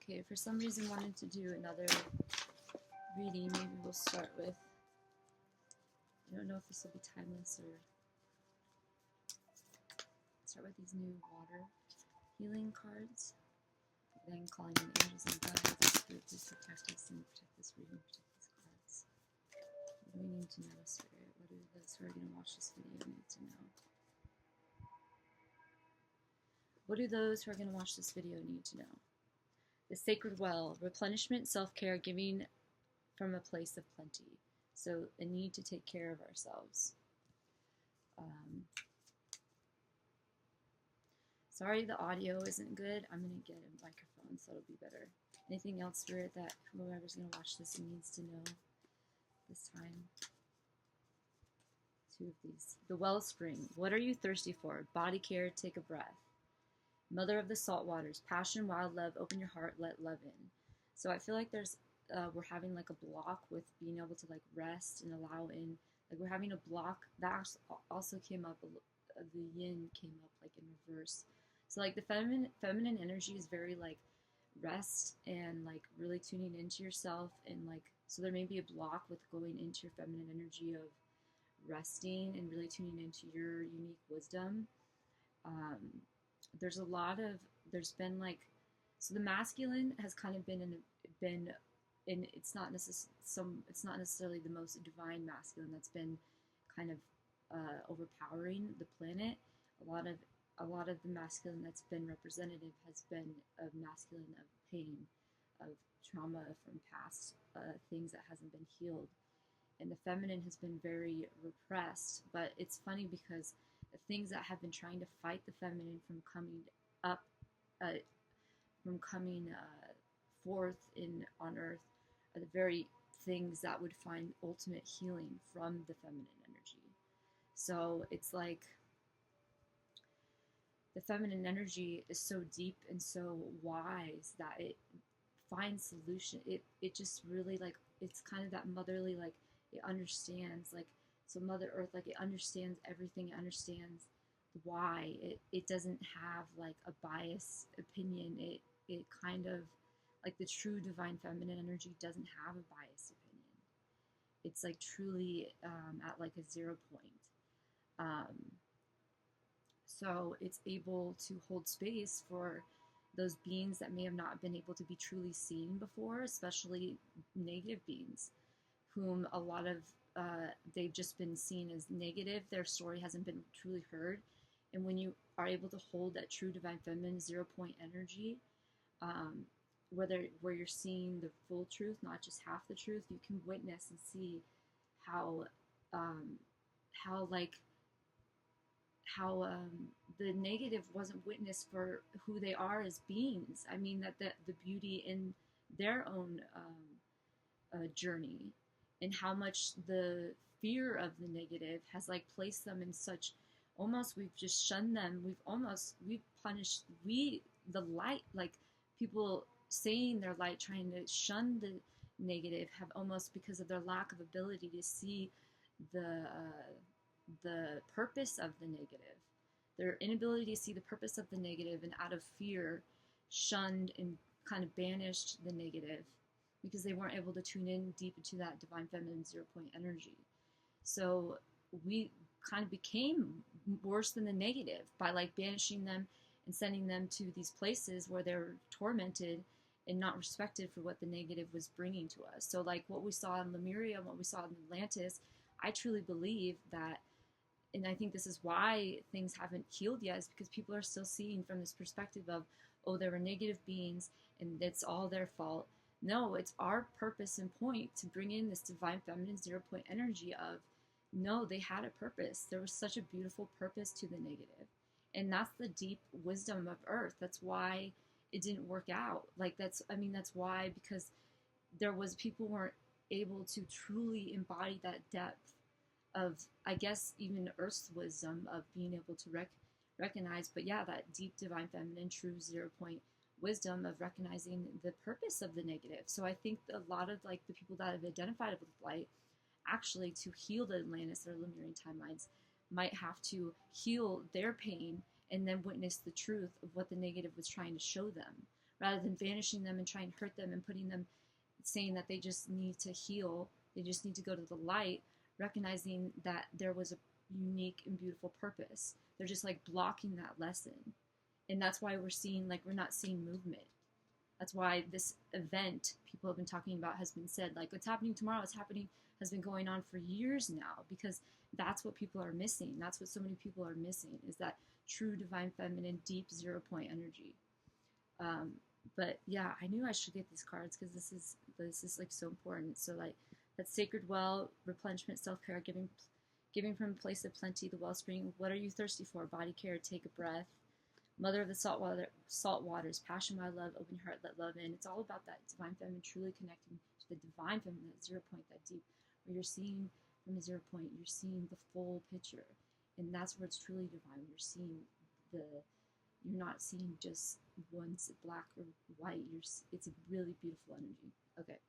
Okay, for some reason wanted to do another reading. Maybe we'll start with, I don't know if this will be timeless or start with these new water healing cards. Then calling in angels and guides, spirit, please protect us and protect this reading, protect these cards. What do we need to know, Spirit? What do those who are going to watch this video need to know? What do those who are going to watch this video need to know? The sacred well, replenishment, self-care, giving from a place of plenty. So a need to take care of ourselves. Sorry the audio isn't good. I'm going to get a microphone so it'll be better. Anything else, Spirit, that whoever's going to watch this needs to know this time? Two of these. The wellspring. What are you thirsty for? Body care, take a breath. Mother of the salt waters. Passion, wild love, open your heart, let love in. So I feel like there's, we're having like a block with being able to like rest and allow in. Like we're having a block. That also came up, the yin came up like in reverse. So like the feminine energy is very like rest and like really tuning into yourself, and like so there may be a block with going into your feminine energy of resting and really tuning into your unique wisdom. There's been like, so the masculine has kind of been in it's not necessarily the most divine masculine that's been kind of overpowering the planet. A lot of the masculine that's been representative has been a masculine of pain, of trauma from past things that hasn't been healed. And the feminine has been very repressed. But it's funny because the things that have been trying to fight the feminine from coming up, forth on earth, are the very things that would find ultimate healing from the feminine energy. So it's like the feminine energy is so deep and so wise that it finds solution. It just really like, it's kind of that motherly, like it understands, like, so Mother Earth, like it understands everything. It understands why. It doesn't have like a biased opinion. It kind of, like the true divine feminine energy doesn't have a biased opinion. It's like truly at like a 0 point. So it's able to hold space for those beings that may have not been able to be truly seen before, especially negative beings, whom a lot of they've just been seen as negative. Their story hasn't been truly heard. And when you are able to hold that true divine feminine 0 point energy, where you're seeing the full truth, not just half the truth, you can witness and see how the negative wasn't witnessed for who they are as beings. I mean, that the beauty in their own journey, and how much the fear of the negative has like placed them in such, almost we've just shunned them. We've punished the light, like people saying their light, trying to shun the negative, have almost, because of their lack of ability to see the purpose of the negative, their inability to see the purpose of the negative, and out of fear shunned and kind of banished the negative because they weren't able to tune in deep into that divine feminine 0 point energy. So we kind of became worse than the negative by like banishing them and sending them to these places where they're tormented and not respected for what the negative was bringing to us. So like what we saw in Lemuria and what we saw in Atlantis, I truly believe that, and I think this is why things haven't healed yet, is because people are still seeing from this perspective of, oh, there were negative beings and it's all their fault. No, it's our purpose and point to bring in this divine feminine 0 point energy of, no, they had a purpose. There was such a beautiful purpose to the negative. And that's the deep wisdom of Earth. That's why it didn't work out. Like that's why, because people weren't able to truly embody that depth of, I guess, even Earth's wisdom of being able to recognize, but yeah, that deep divine feminine true 0 point wisdom of recognizing the purpose of the negative. So I think a lot of like the people that have identified with light, actually to heal the Atlantis or Lemurian timelines, might have to heal their pain and then witness the truth of what the negative was trying to show them, rather than banishing them and trying to hurt them and putting them, saying that they just need to heal, they just need to go to the light, recognizing that there was a unique and beautiful purpose. They're just like blocking that lesson. And that's why we're not seeing movement. That's why this event people have been talking about has been said, like, what's happening tomorrow, has been going on for years now, because that's what people are missing. That's what so many people are missing, is that true divine feminine, deep 0 point energy. But yeah, I knew I should get these cards because this is like so important. So like that sacred well, replenishment, self-care, giving from a place of plenty, the wellspring. What are you thirsty for? Body care, take a breath. Mother of the salt waters, passion, my love, open heart, let love in. It's all about that divine feminine, truly connecting to the divine feminine, that 0 point, that deep, where you're seeing from a 0 point, you're seeing the full picture, and that's where it's truly divine. You're not seeing just one black or white. It's a really beautiful energy. Okay.